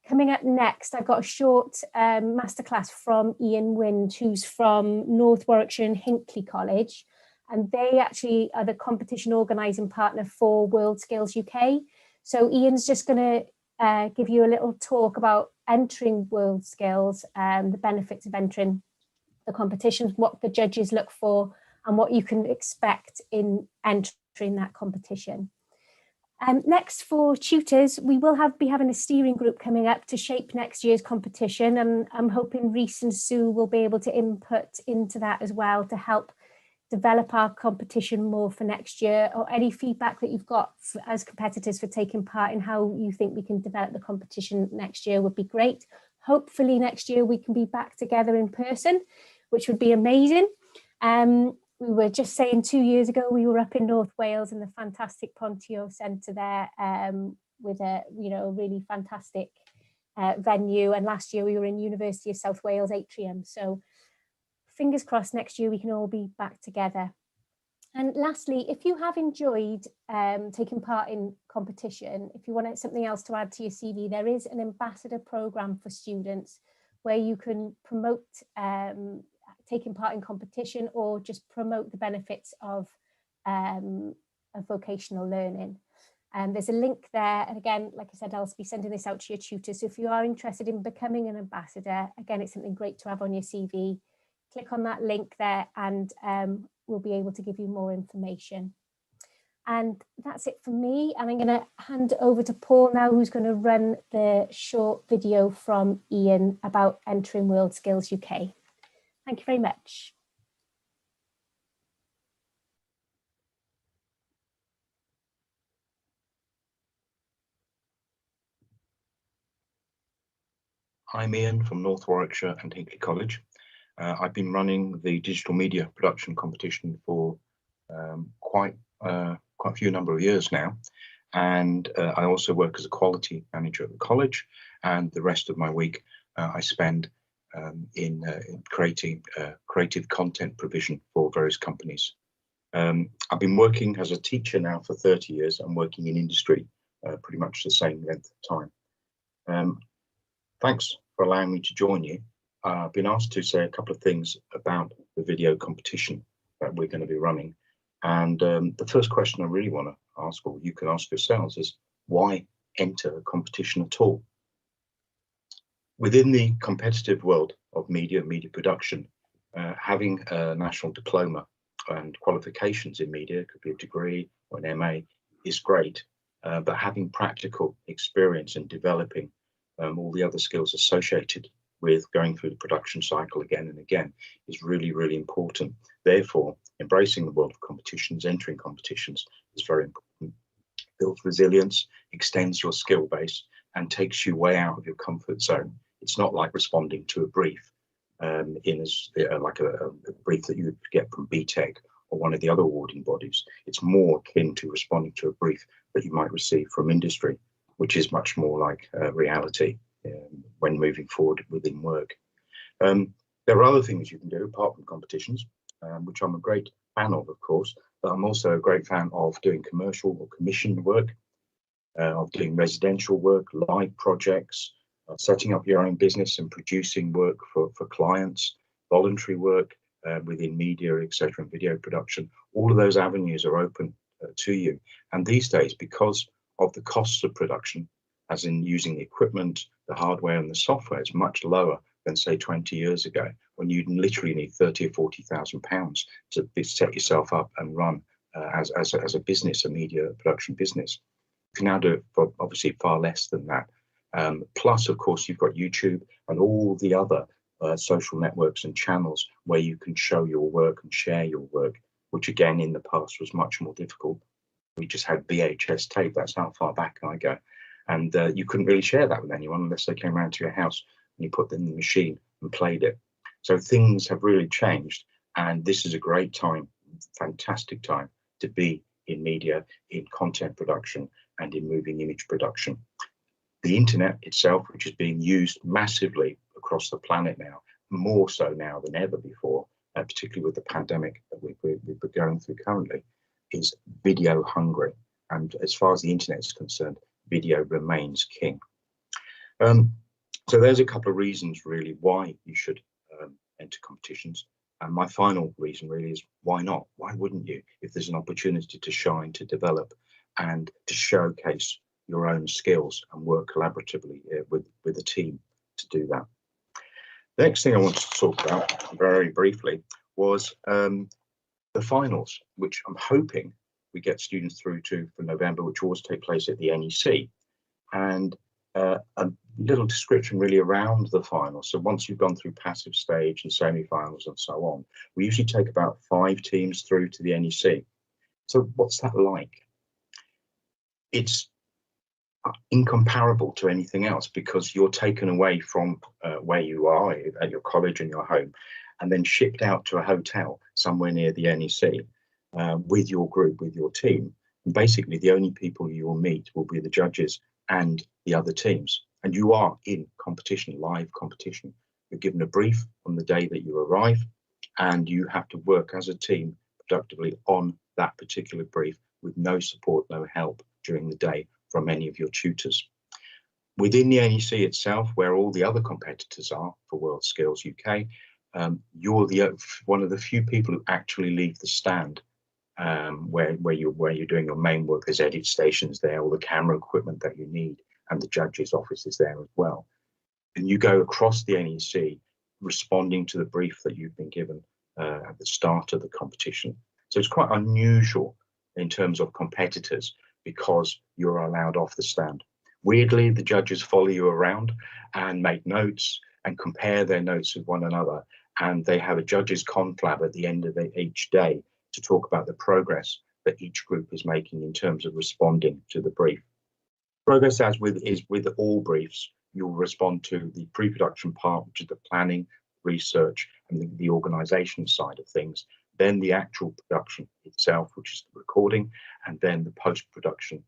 Coming up next, I've got a short masterclass from Ian Wind, who's from North Warwickshire and Hinckley College. And they actually are the competition organising partner for World Skills UK. So Ian's just going to give you a little talk about entering World Skills, the benefits of entering the competitions, what the judges look for, and what you can expect in entering that competition. Next, for tutors, we will be having a steering group coming up to shape next year's competition, and I'm hoping Rhys and Sue will be able to input into that as well to help develop our competition more for next year, or any feedback that you've got as competitors for taking part in how you think we can develop the competition next year would be great. Hopefully next year we can be back together in person, which would be amazing. We were just saying 2 years ago, we were up in North Wales in the fantastic Pontio Centre there with a really fantastic venue. And last year we were in University of South Wales Atrium. So fingers crossed next year we can all be back together. And lastly, if you have enjoyed taking part in competition, if you want something else to add to your CV, there is an ambassador programme for students where you can promote taking part in competition or just promote the benefits of vocational learning. There's a link there, and again, like I said, I'll be sending this out to your tutors. So if you are interested in becoming an ambassador, again, it's something great to have on your CV. Click on that link there and we'll be able to give you more information. And that's it for me. And I'm going to hand over to Paul now, who's going to run the short video from Ian about entering World Skills UK. Thank you very much. I'm Ian from North Warwickshire and Hinckley College. I've been running the digital media production competition for quite a few number of years now. And I also work as a quality manager at the college, and the rest of my week I spend in creating creative content provision for various companies. I've been working as a teacher now for 30 years. I'm working in industry pretty much the same length of time. Thanks for allowing me to join you. I've been asked to say a couple of things about the video competition that we're going to be running. And the first question I really want to ask, or you can ask yourselves, is why enter a competition at all? Within the competitive world of media production, having a national diploma and qualifications in media, could be a degree or an MA, is great. But having practical experience in developing all the other skills associated with going through the production cycle again and again is really, really important. Therefore, embracing the world of competitions, entering competitions is very important. Builds resilience, extends your skill base, and takes you way out of your comfort zone. It's not like responding to a brief like a brief that you would get from BTEC or one of the other awarding bodies. It's more akin to responding to a brief that you might receive from industry, which is much more like reality when moving forward within work. There are other things you can do apart from competitions, which I'm a great fan of course, but I'm also a great fan of doing commercial or commissioned work, of doing residential work, live projects, setting up your own business and producing work for clients, voluntary work within media, etc., and video production. All of those avenues are open to you. And these days, because of the costs of production, as in using the equipment, the hardware and the software, is much lower than say 20 years ago, when you literally need 30 or 40,000 pounds to set yourself up and run as a business, a media production business. You can now do it for obviously far less than that. Plus, of course, you've got YouTube and all the other social networks and channels where you can show your work and share your work, which again in the past was much more difficult. We just had VHS tape. That's how far back I go. And you couldn't really share that with anyone unless they came around to your house and you put them in the machine and played it. So things have really changed, and this is a great time, fantastic time to be in media, in content production and in moving image production. The internet itself, which is being used massively across the planet now, more so now than ever before, particularly with the pandemic that we're going through currently, is video hungry. And as far as the internet is concerned, video remains king. So there's a couple of reasons really why you should enter competitions. And my final reason really is why not? Why wouldn't you? If there's an opportunity to shine, to develop and to showcase your own skills and work collaboratively with a team to do that. The next thing I wanted to talk about very briefly was the finals, which I'm hoping we get students through to for November, which always take place at the NEC. And a little description really around the finals. So once you've gone through passive stage and semi-finals and so on, we usually take about 5 teams through to the NEC. So what's that like? It's incomparable to anything else because you're taken away from where you are at your college and your home and then shipped out to a hotel somewhere near the NEC with your group, with your team. And basically the only people you will meet will be the judges and the other teams. And you are in competition, live competition. You're given a brief on the day that you arrive and you have to work as a team productively on that particular brief with no support, no help during the day from any of your tutors. Within the NEC itself, where all the other competitors are for World Skills UK, you're one of the few people who actually leave the stand where you're doing your main work. There's edit stations there, all the camera equipment that you need, and the judge's office is there as well. And you go across the NEC responding to the brief that you've been given at the start of the competition. So it's quite unusual in terms of competitors because you're allowed off the stand. Weirdly, the judges follow you around and make notes and compare their notes with one another. And they have a judges conflab at the end of each day to talk about the progress that each group is making in terms of responding to the brief. Progress, as with all briefs, you'll respond to the pre-production part, which is the planning, research, and the organisation side of things. Then the actual production itself, which is the recording, and then the post-production,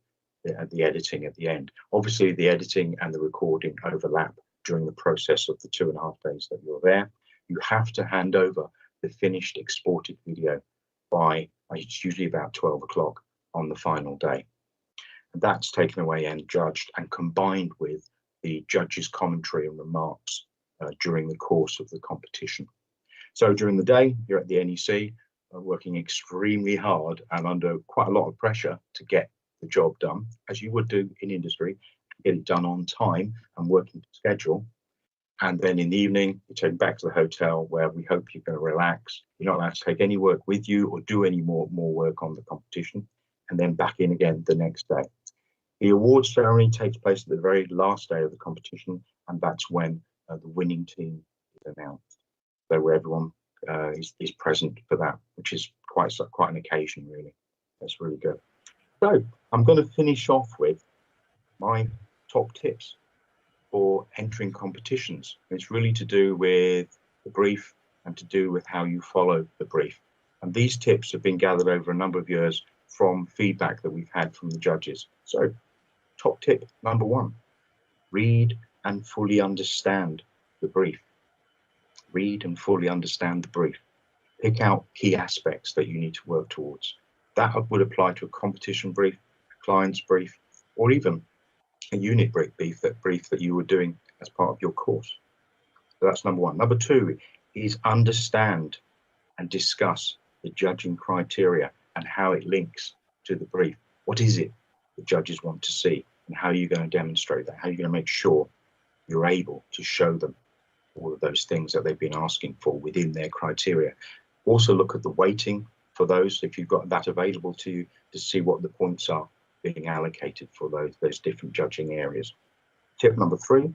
the editing at the end. Obviously, the editing and the recording overlap during the process of the 2.5 days that you're there. You have to hand over the finished exported video by, it's usually about 12 o'clock on the final day. And that's taken away and judged and combined with the judge's commentary and remarks during the course of the competition. So during the day, you're at the NEC, working extremely hard and under quite a lot of pressure to get the job done, as you would do in industry, get it done on time and working to schedule. And then in the evening, you're taken back to the hotel where we hope you're going to relax. You're not allowed to take any work with you or do any more work on the competition, and then back in again the next day. The awards ceremony takes place at the very last day of the competition, and that's when the winning team is announced. So where everyone is present for that, which is quite an occasion, really. That's really good. So I'm going to finish off with my top tips for entering competitions. It's really to do with the brief and to do with how you follow the brief. And these tips have been gathered over a number of years from feedback that we've had from the judges. So top tip number 1, read and fully understand the brief. Read and fully understand the brief. Pick out key aspects that you need to work towards. That would apply to a competition brief, a client's brief, or even a unit brief that you were doing as part of your course. So that's number 1. Number 2 is understand and discuss the judging criteria and how it links to the brief. What is it the judges want to see, and how are you going to demonstrate that? How are you going to make sure you're able to show them all of those things that they've been asking for within their criteria? Also look at the weighting for those, if you've got that available to you, to see what the points are being allocated for those different judging areas. Tip number 3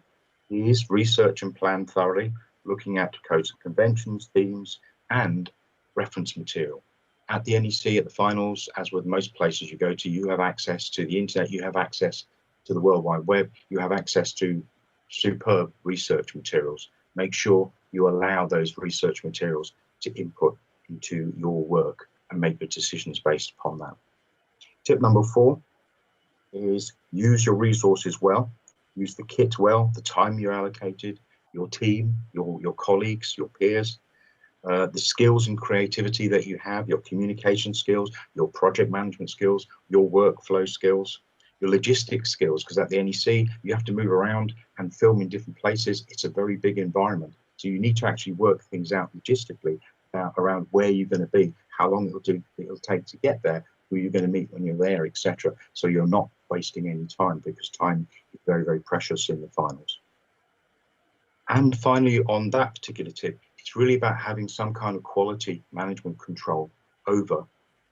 is research and plan thoroughly, looking at codes and conventions, themes, and reference material. At the NEC, at the finals, as with most places you go to, you have access to the internet, you have access to the World Wide Web, you have access to superb research materials. Make sure you allow those research materials to input into your work and make your decisions based upon that. Tip number 4 is use your resources well, use the kit well, the time you're allocated, your team, your colleagues, your peers, the skills and creativity that you have, your communication skills, your project management skills, your workflow skills, your logistics skills, because at the NEC, you have to move around and film in different places. It's a very big environment. So you need to actually work things out logistically around where you're going to be, how long it'll take to get there, who you're going to meet when you're there, etc. So you're not wasting any time, because time is very, very precious in the finals. And finally, on that particular tip, it's really about having some kind of quality management control over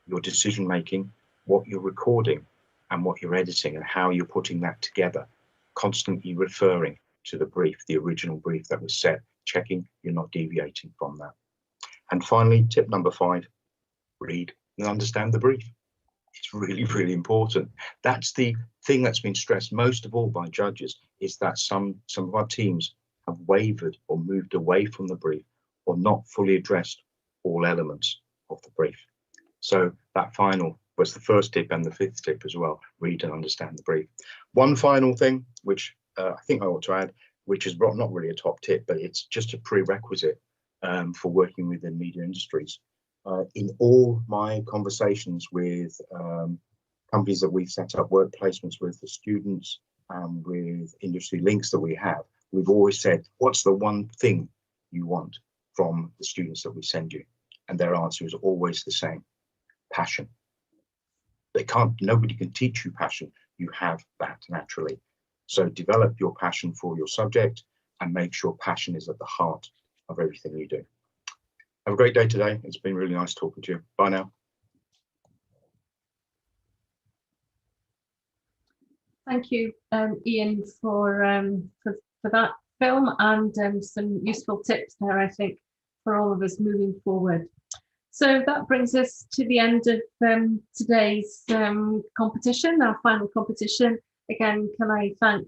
your decision making, what you're recording and what you're editing, and how you're putting that together, constantly referring to the brief, the original brief that was set, checking you're not deviating from that. And finally, tip number 5, read and understand the brief. It's really, really important. That's the thing that's been stressed most of all by judges, is that some of our teams have wavered or moved away from the brief, or not fully addressed all elements of the brief. So that final was the first tip, and the 5th tip as well, read and understand the brief. One final thing, which I think I ought to add, which is not really a top tip, but it's just a prerequisite for working within media industries. In all my conversations with companies that we've set up work placements with, the students and with industry links that we have, we've always said, what's the one thing you want from the students that we send you? And their answer is always the same: passion. Nobody can teach you passion. You have that naturally. So develop your passion for your subject and make sure passion is at the heart of everything you do. Have a great day today. It's been really nice talking to you. Bye now. Thank you, Ian, for that film and some useful tips there, I think, for all of us moving forward. So that brings us to the end of today's competition, our final competition. Again, can I thank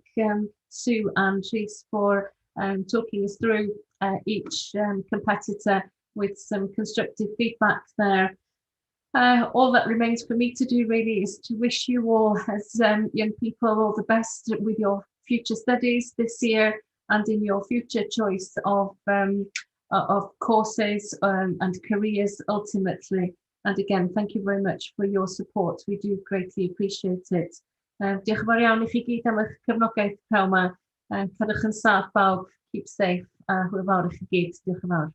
Sue and Rhys for talking us through each competitor with some constructive feedback there. All that remains for me to do really is to wish you all, as young people, all the best with your future studies this year and in your future choice of courses and careers ultimately. And again, thank you very much for your support. We do greatly appreciate it. Diolch yn fawr iawn I chi gyd am eich cefnogaeth pnawn 'ma. Cadwch yn saff bawb, keep safe, a hwyl fawr I chi gyd. Diolch yn fawr.